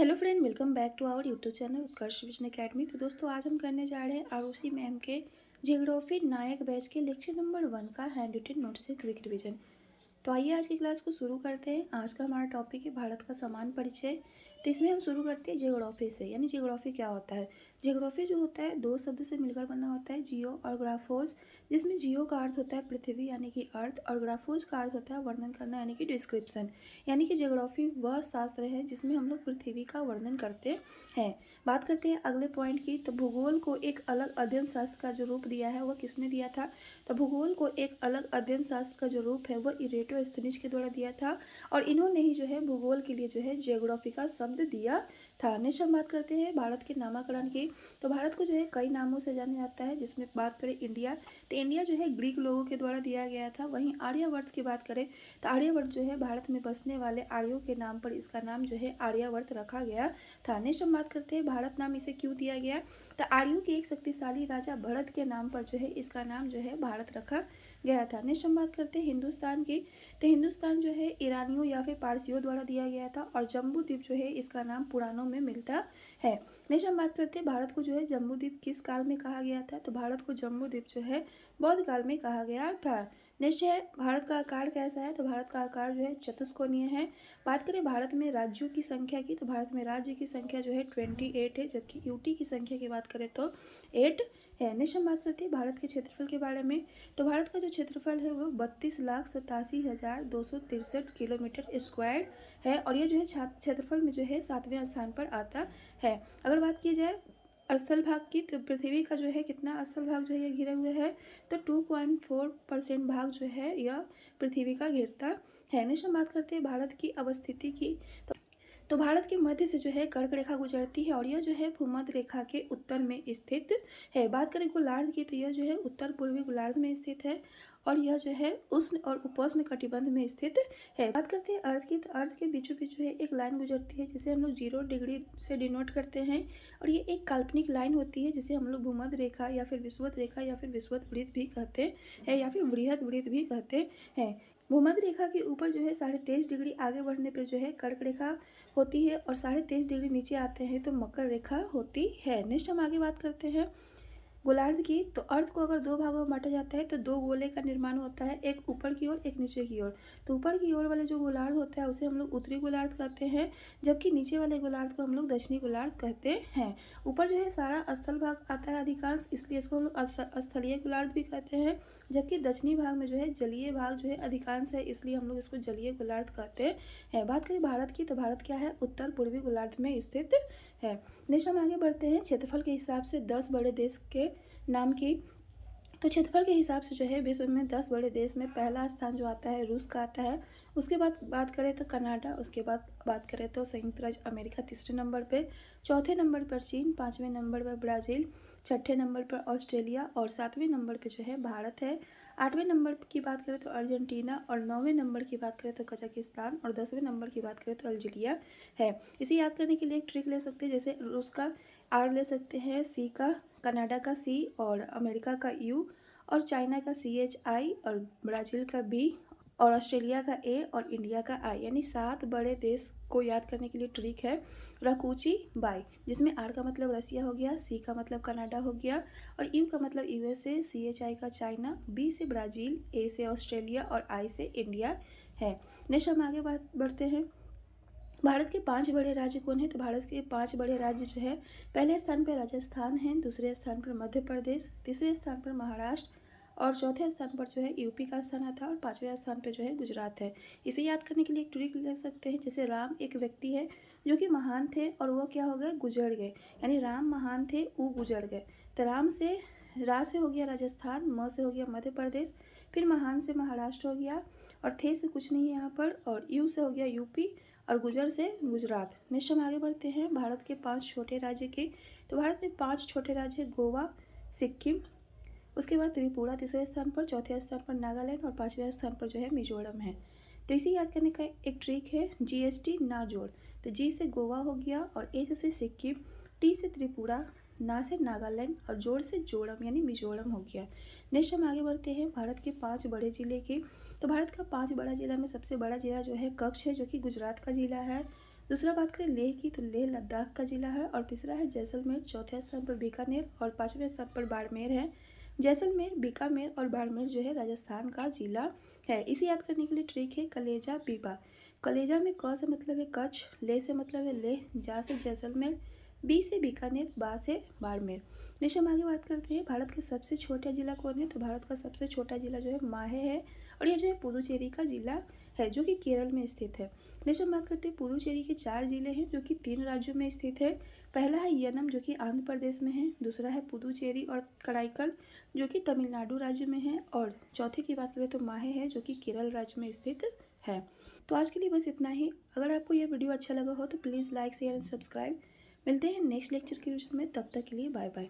Hello friend, welcome back to our YouTube channel Utkarsh Vision Academy. तो दोस्तों, आज हम करने जा रहे हैं आरुषि मैम के जियोग्राफी नायक बैच के लेक्चर नंबर 1 का हैंड रिटन नोट से क्विक रिवीजन। तो आइए आज की क्लास को शुरू करते हैं। आज का हमारा टॉपिक है भारत का समान परिचय। तो इसमें हम शुरू करते हैं जियोग्राफी से, यानी जियोग्राफी क्या होता है। जियोग्राफी जो होता है दो शब्द से मिलकर बना होता है, जियो और ग्राफोस, जिसमें जियो का अर्थ होता है पृथ्वी यानी कि अर्थ, और ग्राफोस का अर्थ होता है वर्णन करना यानी कि डिस्क्रिप्शन। यानी कि जियोग्राफी वह शास्त्र है जिसमें हम लोग पृथ्वी का वर्णन करते हैं। बात करते हैं अगले पॉइंट की। तो भूगोल को एक अलग अध्ययन शास्त्र का जो रूप दिया है वह किसने दिया था। तो भूगोल को एक अलग अध्ययन शास्त्र का जो रूप है वह इरेटोस्थनीज के द्वारा दिया था, और इन्होंने ही जो है भूगोल के लिए जो है जियोग्राफी का शब्द दिया था। नेक्स्ट हम बात करते हैं भारत के नामकरण की। तो भारत को जो है कई नामों से जाना जाता है, जिसमें बात करें इंडिया, तो इंडिया जो है ग्रीक लोगों के द्वारा दिया गया था। वहीं आर्यवर्त की बात करें तो आर्यवर्त जो है भारत में बसने वाले आर्यों के नाम पर इसका नाम जो है आर्यवर्त रखा गया था। नेक्स्ट हम बात करते हैं भारत नाम इसे क्यों दिया गया। तो आर्यों के एक शक्तिशाली राजा भरत के नाम पर जो है इसका नाम जो है भारत रखा गया था। नेक्स्ट हम बात करते हैं हिंदुस्तान की। तो हिंदुस्तान जो है ईरानियों या फिर पारसियों द्वारा दिया गया था, और जम्बू द्वीप जो है इसका नाम पुराणों में मिलता है। नेक्स्ट हम बात करते हैं भारत को जो है जम्बू द्वीप किस काल में कहा गया था। तो भारत को जम्बू द्वीप जो है बौद्ध काल में कहा गया था। नेक्स्ट है भारत का आकार कैसा है। तो भारत का आकार जो है चतुष्कोणीय है। बात करें भारत में राज्यों की संख्या की, तो भारत में राज्य की संख्या जो है 28 है, जबकि यूटी की संख्या की बात करें तो 8 है। नेक्स्ट हम बात करते हैं भारत के क्षेत्रफल के बारे में। तो भारत का जो क्षेत्रफल है वो 32,87,263 किलोमीटर स्क्वायर है, और ये जो है क्षेत्रफल में जो है 7वें स्थान पर आता है। अगर बात की जाए स्थल भाग की, तो पृथ्वी का जो है कितना स्थल भाग जो है ये घिरे हुए है। तो 2.4% भाग जो है यह पृथ्वी का घेरता है। नेक्स्ट हम बात करते हैं भारत की अवस्थिति की। तो भारत के मध्य से जो है कर्क रेखा गुजरती है, और यह जो है भूमध्य रेखा के उत्तर में स्थित है। बात करें गोलार्ध की, तो यह जो है उत्तर पूर्वी गोलार्ध में स्थित है, और यह जो है उष्ण और उपोष्ण कटिबंध में स्थित है। बात करते हैं अर्थ की। तो अर्थ के बीचों बीच जो है एक लाइन गुजरती है जिसे हम लोग 0 डिग्री से डिनोट करते हैं, और ये एक काल्पनिक लाइन होती है जिसे हम लोग भूमध्य रेखा या फिर विषुवत रेखा या फिर विषुवत वृत्त भी कहते हैं, या फिर वृहद वृत्त भी कहते हैं। भूमध्य रेखा के ऊपर जो है 23.5 डिग्री आगे बढ़ने पर जो है कर्क रेखा होती है, और 23.5 डिग्री नीचे आते हैं तो मकर रेखा होती है। नेक्स्ट हम आगे बात करते हैं गोलार्ध की। तो अर्थ को अगर दो भागों में बांटा जाता है तो दो गोले का निर्माण होता है, एक ऊपर की ओर एक नीचे की ओर। तो ऊपर की ओर वाले जो गोलार्ध होता है उसे हम लोग उत्तरी गोलार्ध कहते हैं, जबकि नीचे वाले गोलार्ध को हम लोग दक्षिणी गोलार्ध कहते हैं। ऊपर जो है सारा स्थल भाग आता है अधिकांश, इसलिए इसको हम लोग स्थलीय गोलार्ध भी कहते हैं, जबकि दक्षिणी भाग में जो है जलीय भाग जो है अधिकांश है, इसलिए हम लोग इसको जलीय गोलार्ध कहते हैं। बात करें भारत की, तो भारत क्या है, उत्तर पूर्वी गोलार्ध में स्थित है। नेक्स्ट हम आगे बढ़ते हैं क्षेत्रफल के हिसाब से 10 बड़े देश के नाम की। तो क्षेत्रफल के हिसाब से जो है विश्व में 10 बड़े देश में पहला स्थान जो आता है रूस का आता है। उसके बाद बात करें तो कनाडा, उसके बाद बात करें तो संयुक्त राज्य अमेरिका तीसरे नंबर पे, चौथे नंबर पर चीन, पाँचवें नंबर पर ब्राज़ील, छठे नंबर पर ऑस्ट्रेलिया, और सातवें नंबर पे जो है भारत है। आठवें नंबर की बात करें तो अर्जेंटीना, और नौवें नंबर की बात करें तो कजाकिस्तान, और 10वें नंबर की बात करें तो अल्जीरिया है। इसे याद करने के लिए एक ट्रिक ले सकते हैं, जैसे रूस का आर ले सकते हैं, सी का, कनाडा का सी, और अमेरिका का यू, और चाइना का CHI, और ब्राज़ील का B, और ऑस्ट्रेलिया का A, और इंडिया का I। यानी 7 बड़े देश को याद करने के लिए ट्रिक है रकुची बाई, जिसमें R का मतलब रसिया हो गया, C का मतलब कनाडा हो गया, और U का मतलब USA, CHI का चाइना, B से ब्राज़ील, A से ऑस्ट्रेलिया, और I से इंडिया है। नेक्स्ट हम आगे बढ़ते हैं। भारत के 5 बड़े राज्य कौन है। तो भारत के 5 बड़े राज्य जो है, पहले स्थान पर राजस्थान है, दूसरे स्थान पर मध्य प्रदेश, तीसरे स्थान पर महाराष्ट्र, और चौथे स्थान पर जो है यूपी का स्थान आता है, और पाँचवें स्थान पर जो है गुजरात है। इसे याद करने के लिए एक ट्रिक ले सकते हैं, जैसे राम एक व्यक्ति है जो कि महान थे, और वो क्या हो गए, गुजर गए। यानी राम महान थे, वो गुजर गए। तो राम से, रा से हो गया राजस्थान, म से हो गया मध्य प्रदेश, फिर महान से महाराष्ट्र हो गया, और थे से कुछ नहीं है यहाँ पर, और यू से हो गया यूपी, और गुजर से गुजरात। नेक्स्ट हम आगे बढ़ते हैं भारत के 5 छोटे राज्य के। तो भारत में 5 छोटे राज्य, गोवा, सिक्किम, उसके बाद त्रिपुरा तीसरे स्थान पर, चौथे स्थान पर नागालैंड, और पाँचवें स्थान पर जो है मिजोरम है। तो इसे याद करने का एक ट्रिक है, GST ना जोड़। तो जी से गोवा हो गया, और ए से सिक्किम, टी से त्रिपुरा, ना से नागालैंड, और जोड़ से जोड़म यानी मिजोरम हो गया। नेक्स्ट हम आगे बढ़ते हैं भारत के 5 बड़े जिले की। तो भारत का 5 बड़ा जिला में सबसे बड़ा जिला जो है कच्छ है, जो कि गुजरात का जिला है। दूसरा बात करें लेह की, तो लेह लद्दाख का ज़िला है। और तीसरा है जैसलमेर, चौथे स्थान पर बीकानेर और पाँचवें स्थान पर बाड़मेर है। जैसलमेर, बीकानेर और बाड़मेर जो है राजस्थान का ज़िला है। इसे याद करने के लिए ट्रिक है कलेजा बीबा। कलेजा में क से मतलब है कच्छ, ले से मतलब है लेह, जा से जैसलमेर, बी से बीकानेर, बा से बाड़मेर। नेक्स्ट हम आगे बात करते हैं भारत का सबसे छोटा ज़िला कौन है। तो भारत का सबसे छोटा ज़िला जो है माहे है और ये जो है पुदुचेरी का ज़िला है जो कि केरल में स्थित है। नेक्स्ट हम बात करते हैं पुदुचेरी के 4 ज़िले हैं जो कि 3 राज्यों में स्थित है। पहला है यनम जो कि आंध्र प्रदेश में है, दूसरा है पुदुचेरी और कराईकल जो कि तमिलनाडु राज्य में है, और चौथे की बात करें तो माहे है जो कि केरल राज्य में स्थित है। तो आज के लिए बस इतना ही। अगर आपको यह वीडियो अच्छा लगा हो तो please like share and subscribe. मिलते हैं नेक्स्ट लेक्चर के वीडियो में, तब तक के लिए बाय बाय।